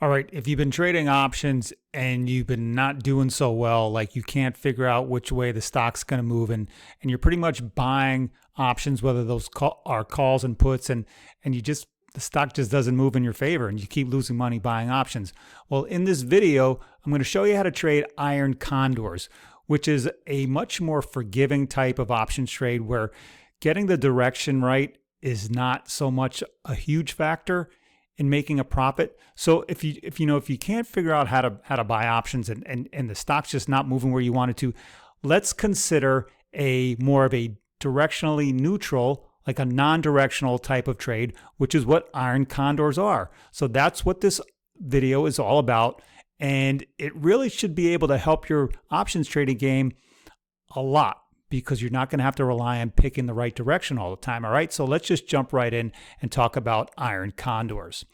All right, if you've been trading options and you've been not doing so well, like you can't figure out which way the stock's going to move, and you're pretty much buying options, whether those are calls and puts, and you just the stock just doesn't move in your favor, and you keep losing money buying options. Well, in this video, I'm going to show you how to trade Iron Condors, which is a much more forgiving type of options trade where getting the direction right is not so much a huge factor in making a profit. So if you can't figure out how to buy options and the stock's just not moving where you want it to, let's consider a more of a directionally neutral, like a non-directional type of trade, which is what Iron Condors are. So that's what this video is all about, and it really should be able to help your options trading game a lot, because you're not going to have to rely on picking the right direction all the time. All right, so let's just jump right in and talk about Iron Condors.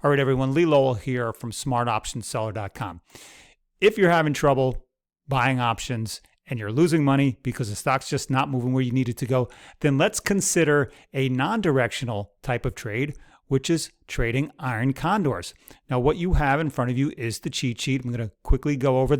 All right, everyone, Lee Lowell here from smartoptionseller.com. If you're having trouble buying options and you're losing money because the stock's just not moving where you need it to go, then let's consider a non-directional type of trade, which is trading Iron Condors. Now, what you have in front of you is the cheat sheet. I'm going to quickly go over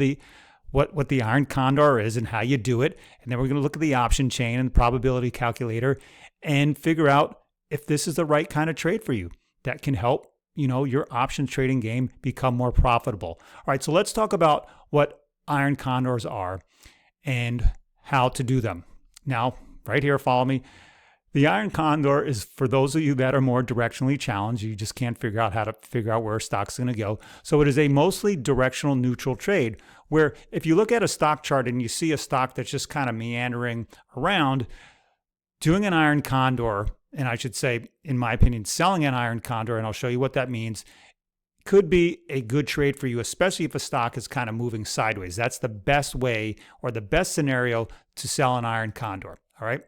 what the Iron Condor is and how you do it. And then we're going to look at the option chain and the probability calculator and figure out if this is the right kind of trade for you that can help, your options trading game become more profitable. All right, so let's talk about what Iron Condors are and how to do them. Now, right here, follow me. The Iron Condor is for those of you that are more directionally challenged. You just can't figure out how to figure out where a stock's going to go. So it is a mostly directional neutral trade where if you look at a stock chart and you see a stock that's just kind of meandering around, doing an Iron Condor, and I should say, in my opinion, selling an Iron Condor, and I'll show you what that means, could be a good trade for you, especially if a stock is kind of moving sideways. That's the best way or the best scenario to sell an Iron Condor. All right.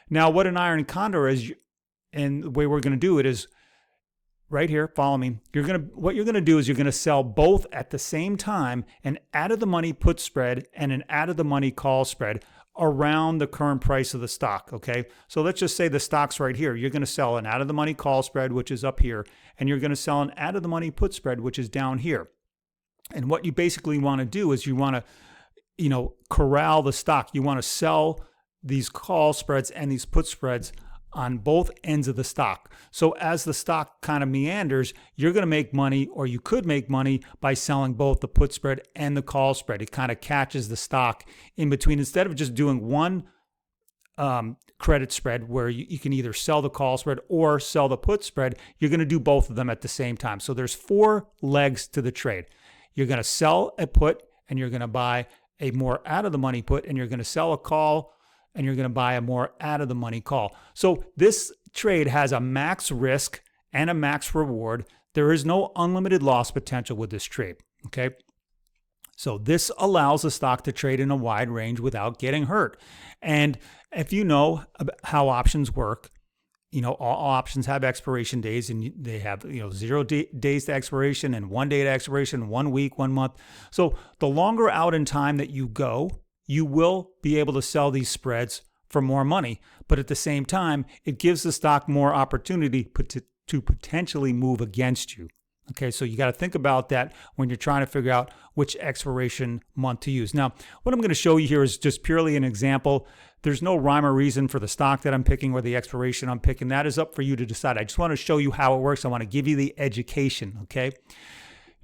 Now, what an Iron Condor is, and the way we're going to do it is right here. Follow me. What you're going to do is you're going to sell both at the same time, an out-of-the-money put spread and an out-of-the-money call spread around the current price of the stock. Okay, so let's just say the stock's right here. You're going to sell an out-of-the-money call spread, which is up here, and you're going to sell an out-of-the-money put spread, which is down here. And what you basically want to do is you want to, corral the stock. You want to sell these call spreads and these put spreads on both ends of the stock. So as the stock kind of meanders, you're going to make money, or you could make money by selling both the put spread and the call spread. It kind of catches the stock in between. Instead of just doing one credit spread where you can either sell the call spread or sell the put spread, you're going to do both of them at the same time. So there's 4 legs to the trade. You're going to sell a put and you're going to buy a more out of the money put, and you're going to sell a call and you're going to buy a more out-of-the-money call. So this trade has a max risk and a max reward. There is no unlimited loss potential with this trade, okay? So this allows the stock to trade in a wide range without getting hurt. And if you know how options work, all options have expiration days, and they have 0 days to expiration and 1 day to expiration, 1 week, 1 month. So the longer out in time that you go, you will be able to sell these spreads for more money. But at the same time, it gives the stock more opportunity to potentially move against you. Okay, so you got to think about that when you're trying to figure out which expiration month to use. Now, what I'm going to show you here is just purely an example. There's no rhyme or reason for the stock that I'm picking or the expiration I'm picking. That is up for you to decide. I just want to show you how it works. I want to give you the education, okay?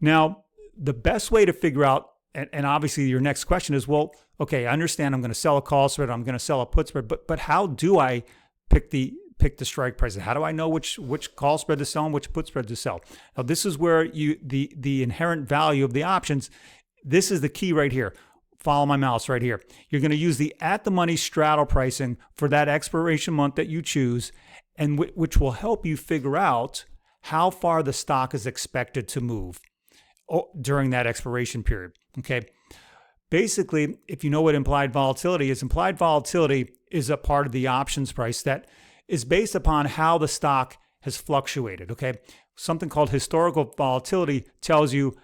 Now, the best way to figure out, and obviously your next question is, well, okay, I understand I'm going to sell a call spread, I'm going to sell a put spread, but how do I pick the strike price? How do I know which call spread to sell and which put spread to sell? Now, this is where the inherent value of the options, this is the key right here. Follow my mouse right here. You're going to use the at-the-money straddle pricing for that expiration month that you choose, and which will help you figure out how far the stock is expected to move during that expiration period. Okay. Basically, if you know what implied volatility is a part of the options price that is based upon how the stock has fluctuated. Okay. Something called historical volatility tells you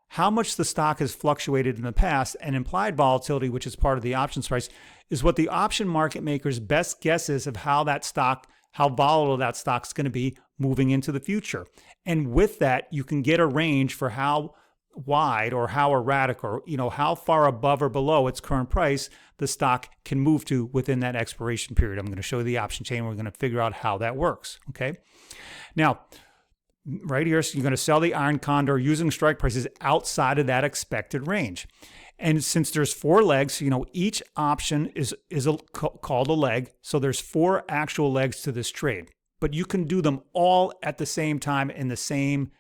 how much the stock has fluctuated in the past, and implied volatility, which is part of the options price, is what the option market maker's best guess is of how volatile that stock's going to be moving into the future. And with that, you can get a range for how wide or how erratic or how far above or below its current price the stock can move to within that expiration period. I'm going to show you the option chain. We're going to figure out how that works. Okay. Now, right here, so you're going to sell the Iron Condor using strike prices outside of that expected range. And since there's 4 legs, each option is called a leg. So there's 4 actual legs to this trade. But you can do them all at the same time in the same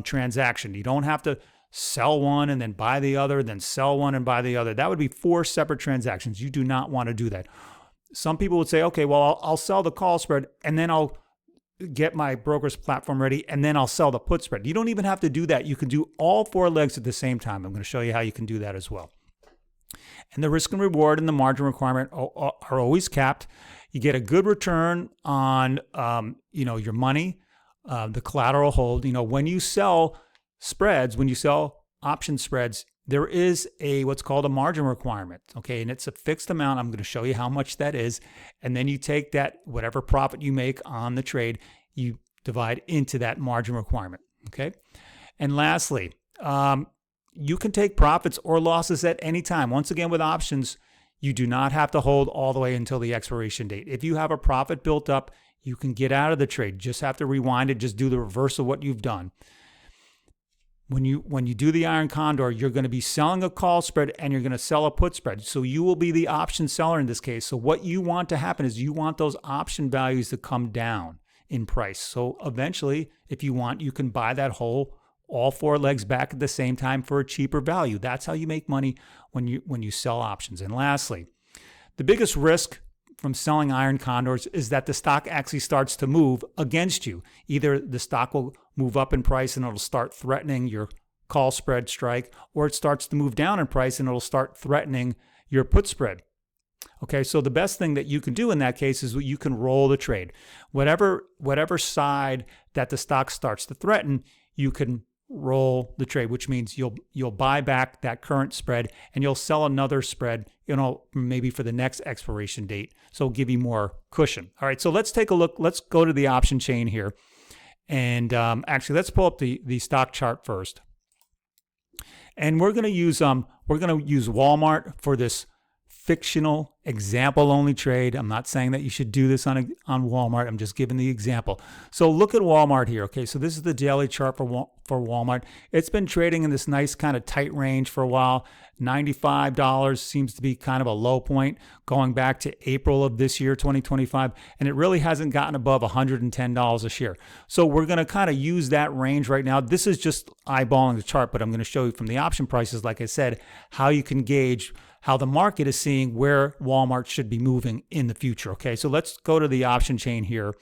transaction. You don't have to sell one and then buy the other, then sell one and buy the other. That would be 4 separate transactions. You do not want to do that. Some people would say, okay, well, I'll sell the call spread and then I'll get my broker's platform ready and then I'll sell the put spread. You don't even have to do that. You can do all 4 legs at the same time. I'm going to show you how you can do that as well. And the risk and reward and the margin requirement are always capped. You get a good return on your money, the collateral hold. When you sell spreads, when you sell option spreads, there is what's called a margin requirement, okay? And it's a fixed amount. I'm going to show you how much that is. And then you take that, whatever profit you make on the trade, you divide into that margin requirement, okay? And lastly, you can take profits or losses at any time. Once again, with options, you do not have to hold all the way until the expiration date. If you have a profit built up, you can get out of the trade. Just have to rewind it. Just do the reverse of what you've done. When you do the Iron Condor, you're going to be selling a call spread and you're going to sell a put spread. So you will be the option seller in this case. So what you want to happen is you want those option values to come down in price. So eventually, if you want, you can buy that all 4 legs back at the same time for a cheaper value. That's how you make money when you sell options. And lastly, the biggest risk from selling Iron Condors is that the stock actually starts to move against you. Either the stock will move up in price and it'll start threatening your call spread strike, or it starts to move down in price and it'll start threatening your put spread. Okay, so the best thing that you can do in that case is you can roll the trade. Whatever side that the stock starts to threaten, you can roll the trade, which means you'll buy back that current spread and you'll sell another spread, maybe for the next expiration date. So it'll give you more cushion. All right, so let's take a look. Let's go to the option chain here. And actually, let's pull up the stock chart first. And we're going to use Walmart for this fictional example-only trade. I'm not saying that you should do this on Walmart. I'm just giving the example. So look at Walmart here. Okay, so this is the daily chart for Walmart. It's been trading in this nice kind of tight range for a while. $95 seems to be kind of a low point going back to April of this year, 2025, and it really hasn't gotten above $110 a share. So we're going to kind of use that range right now. This is just eyeballing the chart, but I'm going to show you from the option prices, like I said, how you can gauge how the market is seeing where Walmart should be moving in the future. Okay, so let's go to the option chain here.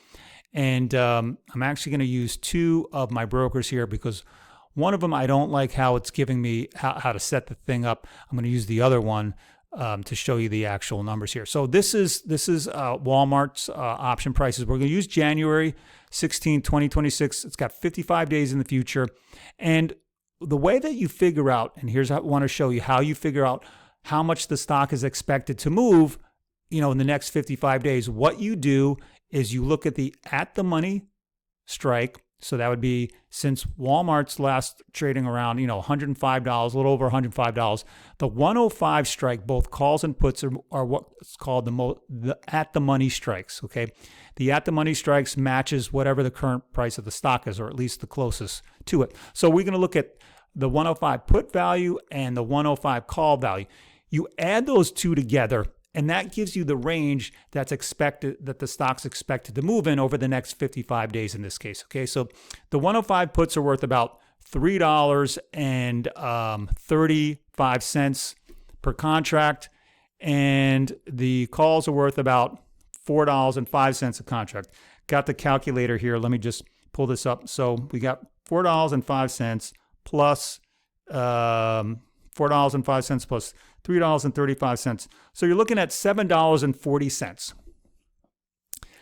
And I'm actually going to use 2 of my brokers here because one of them, I don't like how it's giving me how to set the thing up. I'm going to use the other one to show you the actual numbers here. So this is Walmart's option prices. We're going to use January 16, 2026. It's got 55 days in the future. And the way that you figure out, and here's how I want to show you how you figure out how much the stock is expected to move, in the next 55 days. What you do is you look at the at-the-money strike. So that would be, since Walmart's last trading around, $105, a little over $105, the 105 strike, both calls and puts are what's called the at-the-money strikes, okay? The at-the-money strikes matches whatever the current price of the stock is, or at least the closest to it. So we're going to look at the 105 put value and the 105 call value. You add those 2 together, and that gives you the range that the stock's expected to move in over the next 55 days in this case. Okay, so the 105 puts are worth about $3.35 per contract, and the calls are worth about $4.05 a contract. Got the calculator here. Let me just pull this up. So we got $4.05 plus $4.05 plus $3.35. So you're looking at $7.40.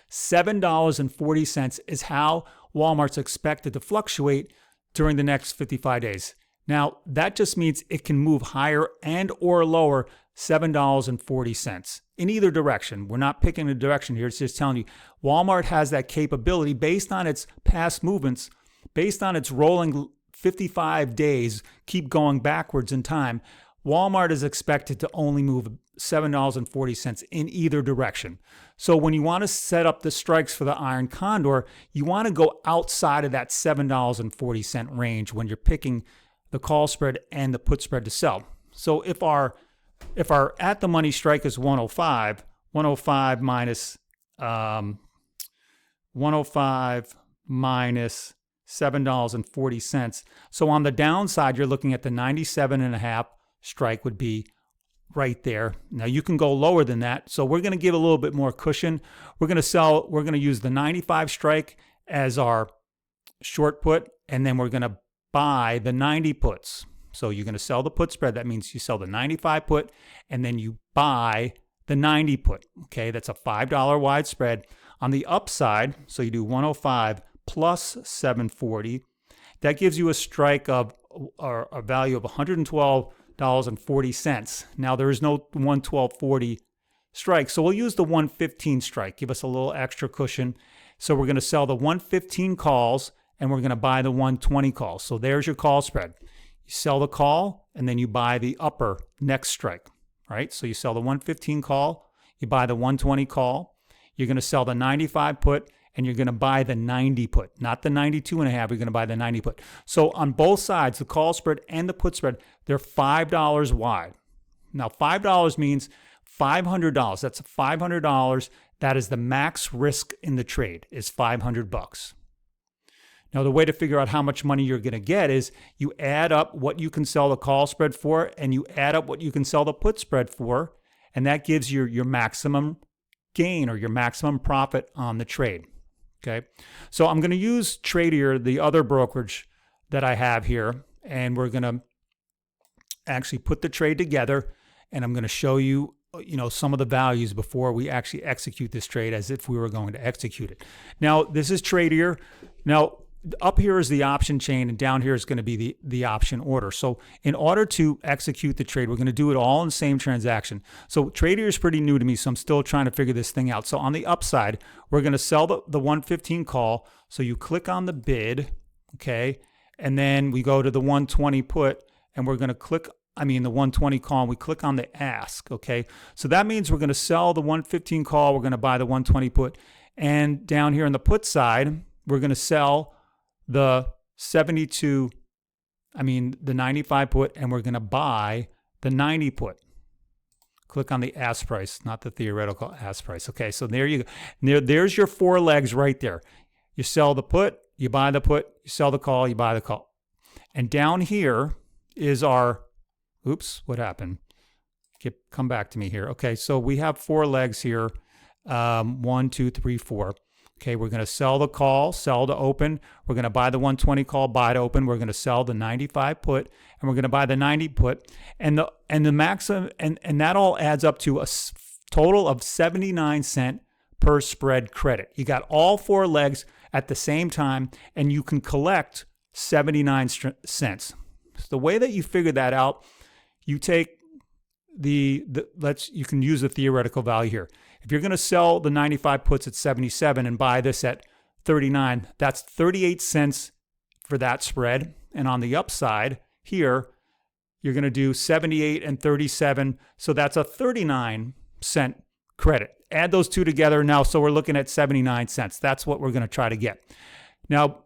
$7.40 is how Walmart's expected to fluctuate during the next 55 days. Now, that just means it can move higher and or lower $7.40 in either direction. We're not picking a direction here. It's just telling you Walmart has that capability based on its past movements, based on its rolling 55 days, keep going backwards in time. Walmart is expected to only move $7.40 in either direction. So when you want to set up the strikes for the Iron Condor, you want to go outside of that $7.40 range when you're picking the call spread and the put spread to sell. So if our at the money strike is 105, 105 minus 105 minus $7.40. So on the downside, you're looking at the 97.5 strike would be right there. Now you can go lower than that. So we're going to give a little bit more cushion. We're going to use the 95 strike as our short put, and then we're going to buy the 90 puts. So you're going to sell the put spread. That means you sell the 95 put and then you buy the 90 put. Okay, that's a $5 wide spread. On the upside, so you do 105 plus 740. That gives you a strike of or a value of $112.40. Now there is no 112.40 strike, so we'll use the 115 strike. Give us a little extra cushion. So we're going to sell the 115 calls and we're going to buy the 120 calls. So there's your call spread. You sell the call and then you buy the upper next strike, right? So you sell the 115 call, you buy the 120 call, you're going to sell the 95 put, and you're going to buy the 90 put, not the 92.5. You're going to buy the 90 put. So on both sides, the call spread and the put spread, they're $5 wide. Now, $5 means $500. That's $500. That is the max risk in the trade is $500. Now, the way to figure out how much money you're going to get is you add up what you can sell the call spread for and you add up what you can sell the put spread for, and that gives you your maximum gain or your maximum profit on the trade. Okay, so I'm going to use Tradier, the other brokerage that I have here, and we're going to actually put the trade together, and I'm going to show you, some of the values before we actually execute this trade as if we were going to execute it. Now, this is Tradier. Now, up here is the option chain, and down here is going to be the option order. So in order to execute the trade, we're going to do it all in the same transaction. So Tradier is pretty new to me, so I'm still trying to figure this thing out. So on the upside, we're going to sell the 115 call. So you click on the bid, okay, and then we go to the 120 put, and we're going to click, the 120 call, and we click on the ask, okay? So that means we're going to sell the 115 call, we're going to buy the 120 put, and down here on the put side, we're going to sell the 95 put, and we're going to buy the 90 put. Click on the ask price, not the theoretical ask price. Okay, so there you go. There's your four legs right there. You sell the put, you buy the put, you sell the call, you buy the call. And down here is our, oops, what happened? Come back to me here. Okay, so we have four legs here. 1, 2, 3, 4. Okay, we're going to sell the call, sell to open. We're going to buy the 120 call, buy to open. We're going to sell the 95 put, and we're going to buy the 90 put. And the maximum, and that all adds up to a total of 79 cents per spread credit. You got all four legs at the same time, and you can collect 79 cents. So the way that you figure that out, you take you can use the theoretical value here. If you're going to sell the 95 puts at 77 and buy this at 39, that's 38 cents for that spread. And on the upside here, you're going to do 78 and 37. So that's a 39 cent credit. Add those two together now. So we're looking at 79 cents. That's what we're going to try to get. Now,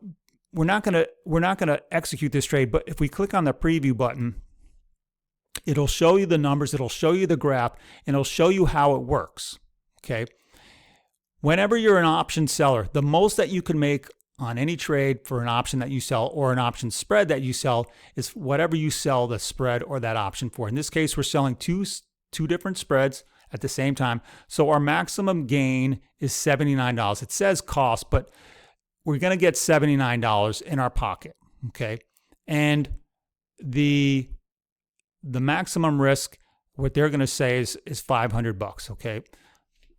we're not going to execute this trade, but if we click on the preview button, it'll show you the numbers, it'll show you the graph, and it'll show you how it works. Okay. Whenever you're an option seller, the most that you can make on any trade for an option that you sell or an option spread that you sell is whatever you sell the spread or that option for. In this case, we're selling two different spreads at the same time. So our maximum gain is $79. It says cost, but we're going to get $79 in our pocket. Okay. And the maximum risk, what they're going to say is $500. Okay.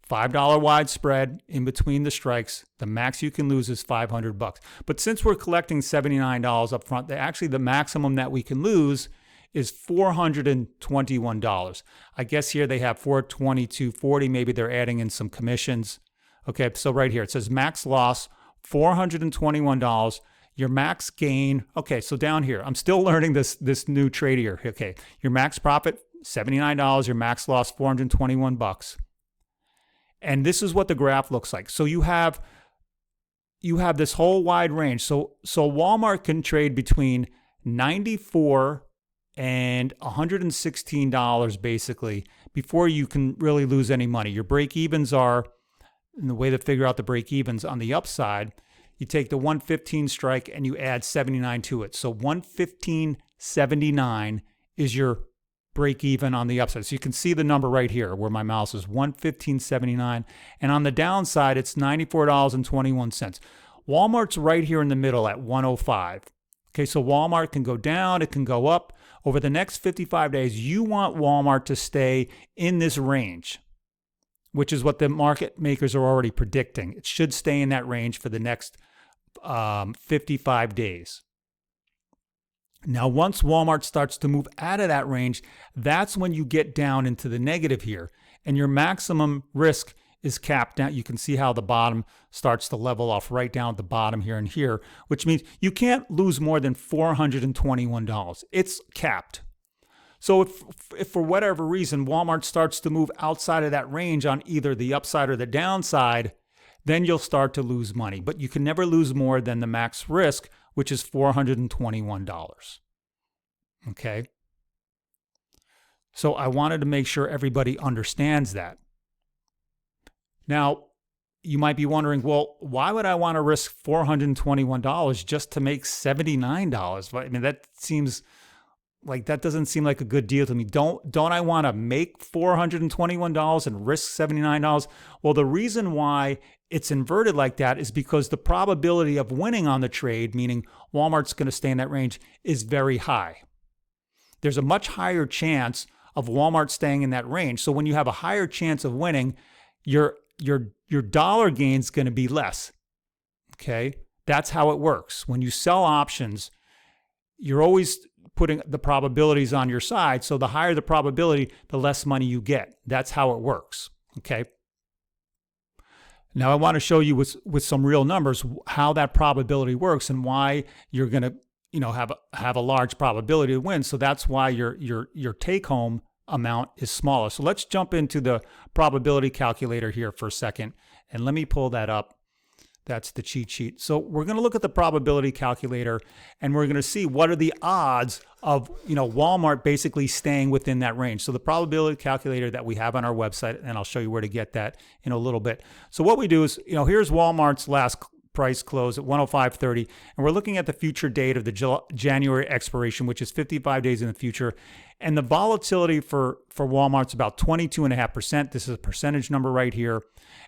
$5 wide spread in between the strikes. The max you can lose is $500. But since we're collecting $79 up front, the maximum that we can lose is $421. I guess here they have $422.40. Maybe they're adding in some commissions. Okay, so right here it says max loss $421. Your max gain. Okay, so down here, I'm still learning this new trade here. Okay, your max profit $79. Your max loss $421. And this is what the graph looks like. So you have this whole wide range. So Walmart can trade between $94 and $116 basically before you can really lose any money. Your break evens are, and the way to figure out the break evens on the upside, you take the 115 strike and you add 79 to it. So 115.79 is your break even on the upside. So you can see the number right here where my mouse is, 115.79. And on the downside, it's $94.21. Walmart's right here in the middle at 105. Okay, so Walmart can go down, it can go up. Over the next 55 days, you want Walmart to stay in this range, which is what the market makers are already predicting. It should stay in that range for the next 55 days. Now, once Walmart starts to move out of that range, that's when you get down into the negative here, and your maximum risk is capped down. You can see how the bottom starts to level off right down at the bottom here and here, which means you can't lose more than $421. It's capped. So if for whatever reason Walmart starts to move outside of that range on either the upside or the downside, then you'll start to lose money. But you can never lose more than the max risk, which is $421. Okay? So I wanted to make sure everybody understands that. Now, you might be wondering, well, why would I want to risk $421 just to make $79? I mean, that doesn't seem like a good deal to me. Don't I want to make $421 and risk $79? Well, the reason why it's inverted like that is because the probability of winning on the trade, meaning Walmart's going to stay in that range, is very high. There's a much higher chance of Walmart staying in that range. So when you have a higher chance of winning, your dollar gain is going to be less. Okay? That's how it works. When you sell options, you're always putting the probabilities on your side. So the higher the probability, the less money you get. That's how it works. Okay? Now I want to show you with some real numbers how that probability works and why you're going to, have a large probability to win. So that's why your take-home amount is smaller. So let's jump into the probability calculator here for a second, and let me pull that up. That's the cheat sheet. So we're going to look at the probability calculator, and we're going to see what are the odds of Walmart basically staying within that range. So the probability calculator that we have on our website, and I'll show you where to get that in a little bit. So what we do is, here's Walmart's last price close at 105.30, and we're looking at the future date of the January expiration, which is 55 days in the future. And the volatility for Walmart's about 22.5%. This is a percentage number right here.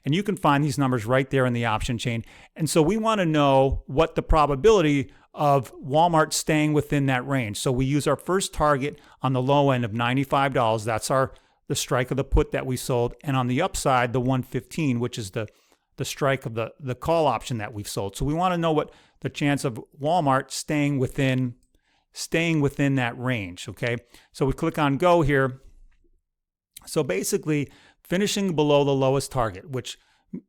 And you can find these numbers right there in the option chain. And so we want to know what the probability of Walmart staying within that range. So we use our first target on the low end of $95. That's the strike of the put that we sold. And on the upside, the 115, which is the strike of the call option that we've sold. So we want to know what the chance of Walmart staying within that range, okay? So we click on go here. So basically finishing below the lowest target, which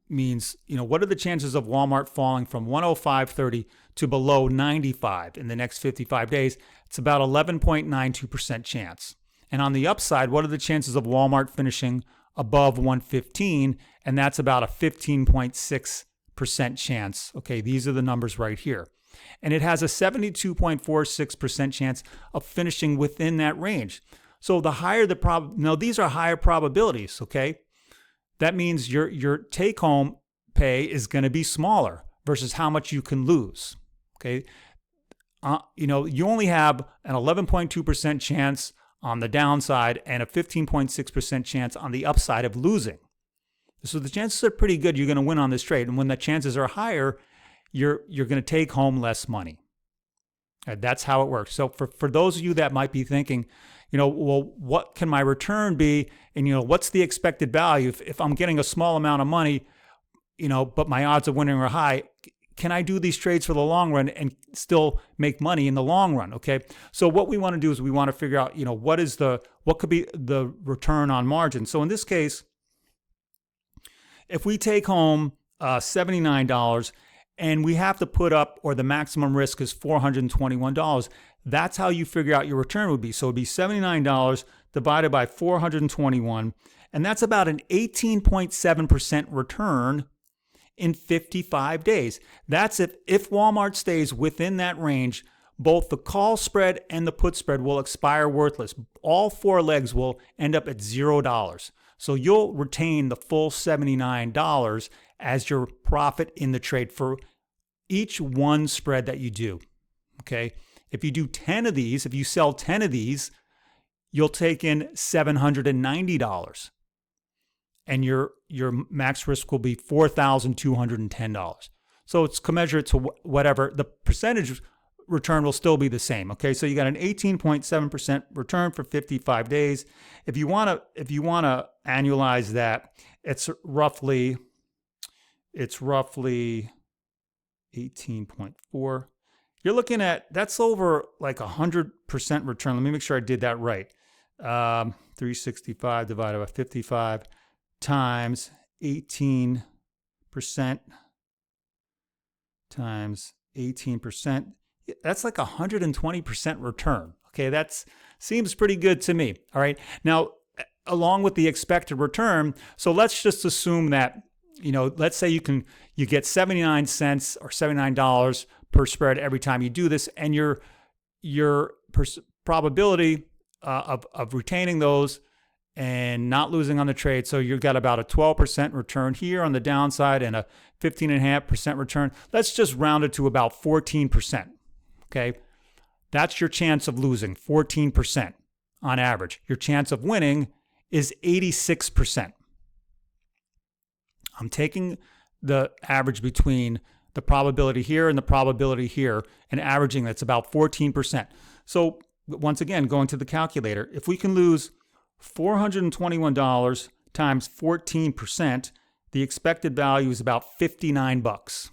means, what are the chances of Walmart falling from 105.30 to below 95 in the next 55 days? It's about 11.92% chance. And on the upside, what are the chances of Walmart finishing above 115? And that's about a 15.6% chance. Okay, these are the numbers right here. And it has a 72.46% chance of finishing within that range. So the higher the now these are higher probabilities, okay? That means your take-home pay is going to be smaller versus how much you can lose, okay? You only have an 11.2% chance on the downside and a 15.6% chance on the upside of losing. So the chances are pretty good you're going to win on this trade. And when the chances are higher, you're going to take home less money. That's how it works. So for those of you that might be thinking, well, what can my return be? And, what's the expected value? If I'm getting a small amount of money, but my odds of winning are high, can I do these trades for the long run and still make money in the long run? Okay. So what we want to do is we want to figure out, what could be the return on margin. So in this case, if we take home $79 and we have to put up, or the maximum risk is $421, that's how you figure out your return would be. So it'd be $79 divided by 421, and that's about an 18.7% return in 55 days. That's if Walmart stays within that range, both the call spread and the put spread will expire worthless. All four legs will end up at $0. So you'll retain the full $79 as your profit in the trade for each one spread that you do. Okay. If you do 10 of these, if you sell 10 of these, you'll take in $790. And your max risk will be $4,210. So it's commensurate to whatever. The percentage return will still be the same. Okay, so you got an 18.7% return for 55 days. If you want to annualize that, it's roughly 18.4. You're looking at, that's over like 100% return. Let me make sure I did that right. 365 divided by 55 times 18% times 18%. That's like 120% return. Okay, that seems pretty good to me. All right. Now, along with the expected return, so let's just assume that, let's say you get 79 cents or $79 per spread every time you do this, and your probability of retaining those and not losing on the trade. So you've got about a 12% return here on the downside and a 15.5% return. Let's just round it to about 14%. Okay. That's your chance of losing, 14% on average. Your chance of winning is 86%. I'm taking the average between the probability here and the probability here and averaging that's about 14%. So once again, going to the calculator, if we can lose $421 times 14%, the expected value is about $59.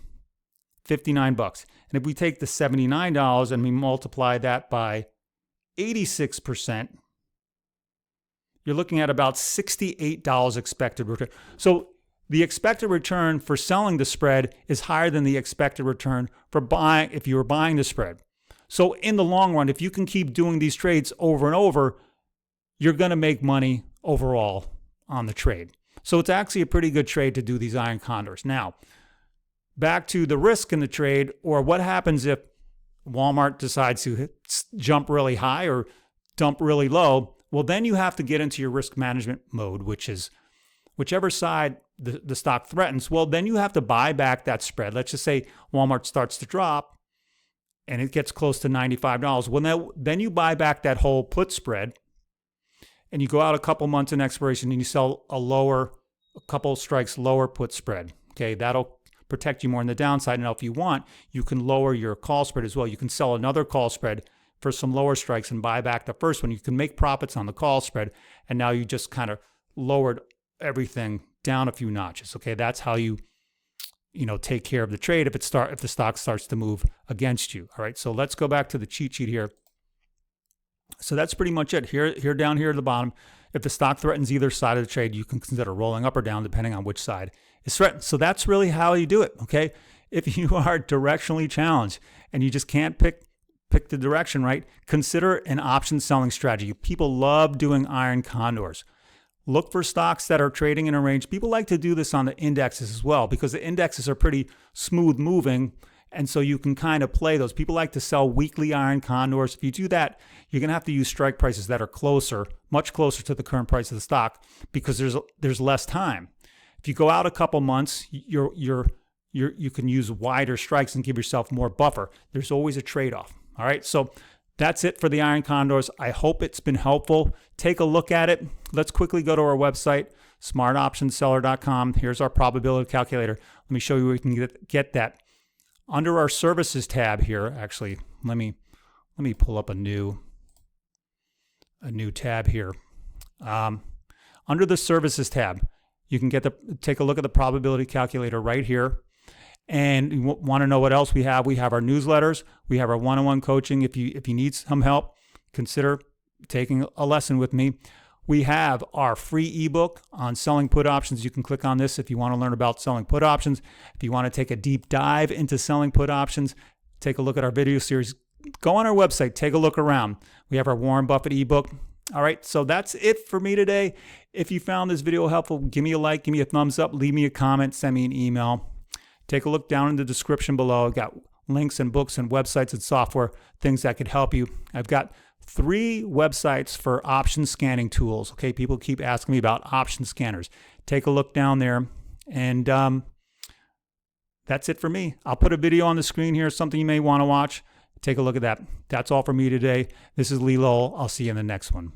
$59. And if we take the $79 and we multiply that by 86%, you're looking at about $68 expected return. So the expected return for selling the spread is higher than the expected return for buying if you were buying the spread. So in the long run, if you can keep doing these trades over and over, you're going to make money overall on the trade. So it's actually a pretty good trade to do these Iron Condors. Now, back to the risk in the trade, or what happens if Walmart decides to jump really high or dump really low. Well, then you have to get into your risk management mode, which is whichever side the stock threatens. Well, then you have to buy back that spread. Let's just say Walmart starts to drop and it gets close to $95. Well, then you buy back that whole put spread and you go out a couple months in expiration and you sell a couple strikes lower put spread. Okay, that'll protect you more on the downside. Now, if you want, you can lower your call spread as well. You can sell another call spread for some lower strikes and buy back the first one. You can make profits on the call spread, and now you just kind of lowered everything down a few notches. Okay, that's how you take care of the trade if the stock starts to move against you. All right, so let's go back to the cheat sheet here. So that's pretty much it. Here down here at the bottom, if the stock threatens either side of the trade, you can consider rolling up or down depending on which side is threatened. So that's really how you do it. Okay, if you are directionally challenged and you just can't pick the direction right, consider an option selling strategy. People love doing Iron Condors. Look for stocks that are trading in a range. People like to do this on the indexes as well because the indexes are pretty smooth moving, and so you can kind of play those. People like to sell weekly Iron Condors. If you do that, you're going to have to use strike prices that are much closer to the current price of the stock because there's less time. If you go out a couple months, you can use wider strikes and give yourself more buffer. There's always a trade-off. All right, so that's it for the Iron Condors. I hope it's been helpful. Take a look at it. Let's quickly go to our website, smartoptionseller.com. Here's our probability calculator. Let me show you where you can get that. Under our services tab here, actually, let me pull up a new tab here. Under the services tab, you can take a look at the probability calculator right here. And you want to know what else we have? We have our newsletters. We have our one-on-one coaching. If you need some help, consider taking a lesson with me. We have our free ebook on selling put options. You can click on this if you want to learn about selling put options. If you want to take a deep dive into selling put options, take a look at our video series. Go on our website, take a look around. We have our Warren Buffett ebook. All right, so that's it for me today. If you found this video helpful, give me a like, give me a thumbs up, leave me a comment, send me an email. Take a look down in the description below. I've got links and books and websites and software, things that could help you. I've got 3 websites for option scanning tools. Okay, people keep asking me about option scanners. Take a look down there. And that's it for me. I'll put a video on the screen here, something you may want to watch. Take a look at that. That's all for me today. This is Lee Lowell. I'll see you in the next one.